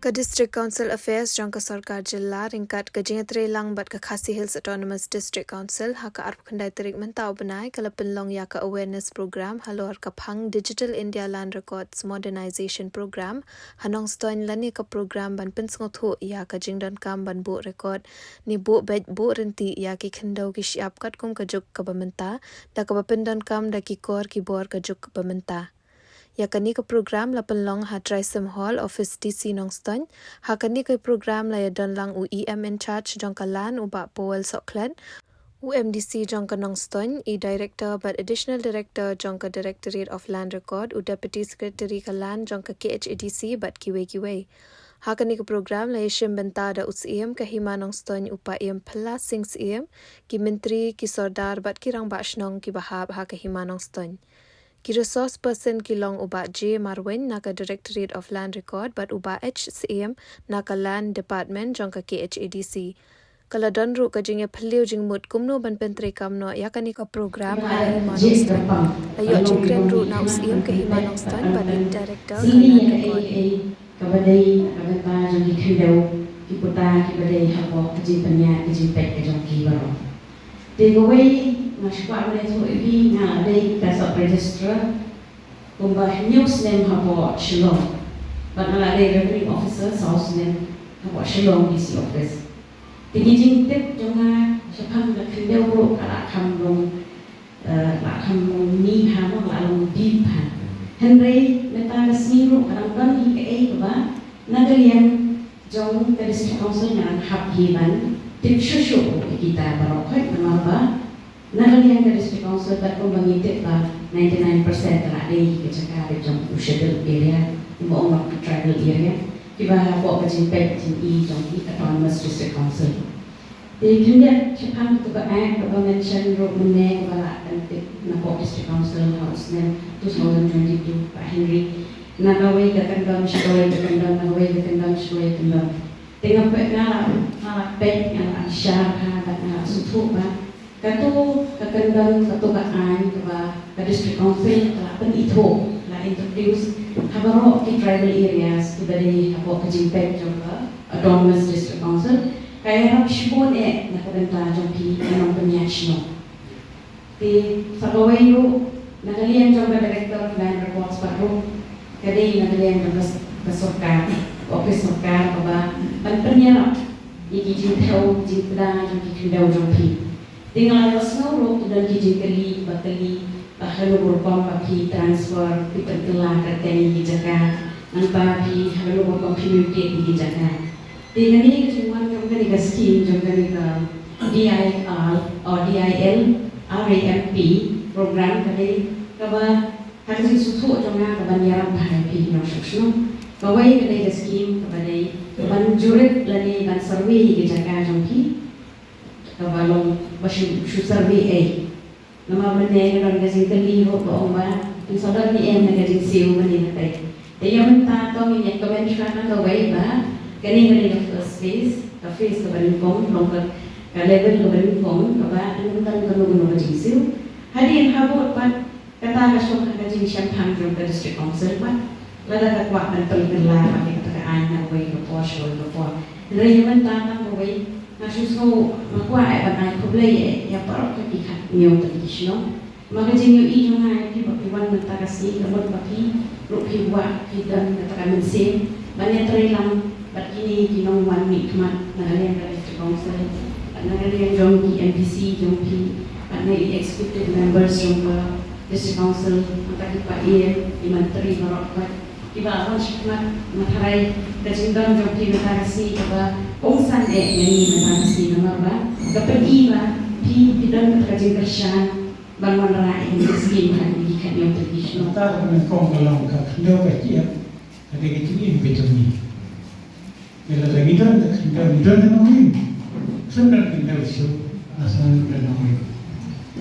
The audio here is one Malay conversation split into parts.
Ke District Council Affairs jang ke Sarkar Jilla ringkat ke Jingatri Lang bat ke Khasi Hills Autonomous District Council ha ke arp kendai terik mentau benai ke lepelong ya ke awareness program halor ke phang Digital India Land Records Modernization Program hanong stoin lani ke program ban pensngothu ya ke jingdon kam ban bu record ni bu bet bu renti ya ki khendau ki siap kat kum ke juk ke bementa da ke bapendon kam da ki kor ki bor ke juk ke bementa. Ya kani ke program la penlong ha Trisam Hall Office DC Nongston ha kani ke program la ya don lang UEM in charge jong kalan uba Powell Soklan UMDC jong ka Nongston e director but additional director jong ka Directorate of Land Record u Deputy Secretary kalan jong ka KHADC but kiwe ha kani ke program la yeshim benta da UCM ka Hima Nongston upa em plus sings em ki menteri ki sordar but ki rang bashnong ki bahab ha ka Hima Nongston ki resource person ki long uba J Marwin naka Directorate of Land Record but uba HCM naka Land Department jong ka KHADC kala don ru ka jinge phliu jing mut kumno ban pentre kamno yakani ka program Himanostan ayo jingren ru na UCM ka Himanostan but in director ka Land Record kabadai kabata jong ki khidau ki puta ki badai habo ji panya ki pek jong ki baro takeaway Nashpa boleh tu ibi na ada kasat register kumbah news name habo Shillong but na ada revenue officer house name habo Shillong DC office tinggi jingtip jangan siapa nak kendau bro kalau kamu ni hamo lalu deep Henry meta resmi bro kalau kan IKA keba nagalian jong dari district council yang habhiban tip shushu kita barokai nama Nagalian ke district council bat pembangkit lah 99% telah ada ke Jakarta jom schedule area mau orang tribal area kita bawa ke jimpet jini jom di autonomous district council. Jadi kemudian cepat tu berak kita mention road mana kepada nanti nak district council house name 2022 Pak Henry nagawai ketendang shkoi ketendang nagawai ketendang shkoi ketendang tengah nak pek yang asyar dan sutu bah Katu kakandang katu kaan kaba ka district council telah penito la introduce habaro ki tribal areas to dari habo ka jimpet jongka autonomous district council kaya rap shibon na kadanta jongki anong panyashno ti sagaway ro nagalian jongka director of land records paro kadai nagalian jongka kasorkar office sorkar kaba panpanyarap iki jinthaw jintda jongki kindaw jongki Dengan rasno ro dan kijikeli bateli halu berpam papi transfer pitertelah kateni di Jakarta nanta pi halu berpam community di Jakarta dengan ini kecuman jangka ni skim jangka ni DIR atau DIL RAMP program tadi kaba harus susu jangka kaba nyaram bahaya pi nasional kawai kedai skim kepada kaban jurit lani dan survey di Jakarta jangki kabalong bashi survey A nama benda orang gajing keli ho ko omba in sadar ni em na gajing siu mani natai dia menta to ni comment kana ka wai ba kani ngani na first phase ka phase ka bani kom long ka level ka bani kom ka ba an tan ka no gajing siu hari en habo pat kata ka shok ka gajing sham tham from the district council pat lada ka kwa kan pelala ka ka an na wai ka po show ka po dia menta ka wai Nasusno makuai banai kublai ya parok ke ikat nyo tradisional maka jengyo I jungai ki bakiwan mentakasi kabut baki rupi wa kidan katakan mensin banyak terilang bakini kinong wan nikmat nagalian dari council nagalian jong ki MPC jong ki banyak executive members jong district council maka Pak Ian di menteri barok Iba awan shikmat matharai kajingdam jong ki mentakasi kaba Ongsan nyanyi menangsi nama ba kapagi ba pidang kajing kershan bangun rai miskin kan dikan yang tradisional ta kan kong kalang ka ndo ka tiap ada kecil betoni bila lagi dan dan namin sebenarnya kita usul asal dan namin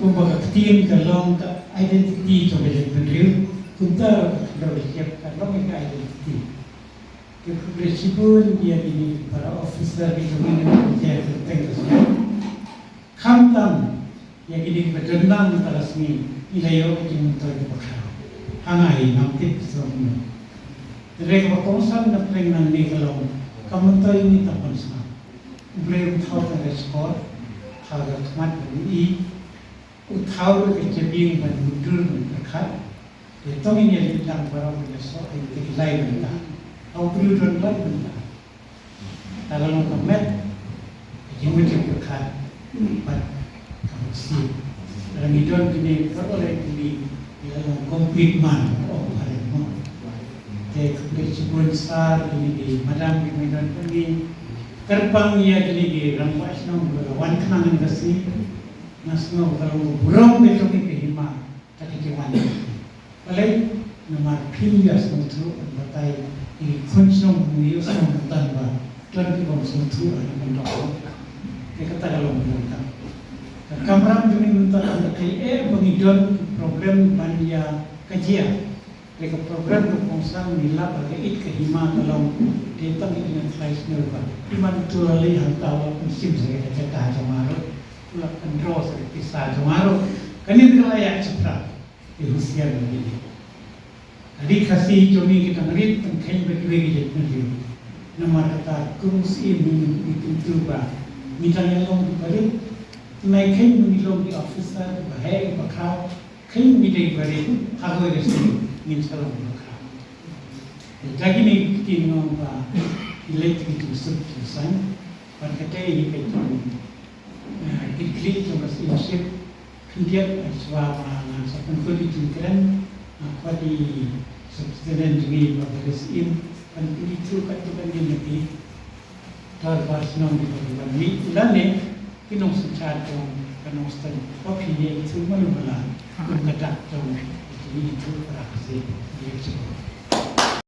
kumbaga ketian kalang ka identity to be pendiriu kuntar ndo siap kalang ka identity Kepresipun dia ini para officer di kementerian dia tertentu Kamtam yang ini berdendam resmi ilayo itu menteri berkah hangai nampak semua Rega konsang na prengan ni kalau kamu tahu ini tak pensang. Belum tahu tak respon, harga kemat ini, tahu ke jebing dan mundur berkat. Itu ini yang barang besok itu lain benda. Aku perlu lain benda. Kalau kamet, jemut berkat, kamu sih. Dalam hidup ini beroleh ini dalam komitmen hari ini. Jadi sebuah besar ini di madam di medan ini terbang ia jadi di rampas nong wan kenangan kasih nasno kalau burung itu ni hima tak kewan. Balai nama pinjas untuk batai ini kunci nong mius nong tanpa tuan kita untuk ada mendorong. Kita kalau mendorong. Kamram demi minta anda kaya pengidon problem banyak kajian. Mereka program keponsang nilap bagi it kehima kalau datang dengan slice nerva. Iman tu lagi hantar musim saya cerita jamaru, pula kontrol saya kisah jamaru. Kini tidak layak cepat di usia ini. Jadi kasih jomi kita ngerit pengkain berdua jadi nanti. Nama kata kurus ini itu bah. Misalnya long balik, naikkan menilong di officer bahaya bakal kain midai balik hago resi. Min salam berkah. Jadi ni kita nampak elektrik itu sebesar. Pada kata ini kita iklim juga siap kemudian suara seperti itu ditunjukkan pada subsiden juga pada sim dan itu katakan dia nanti terbatas nom di dalam ini. Lainnya kita secara kanong stand opini itu malu malah kita kata itu berhasil.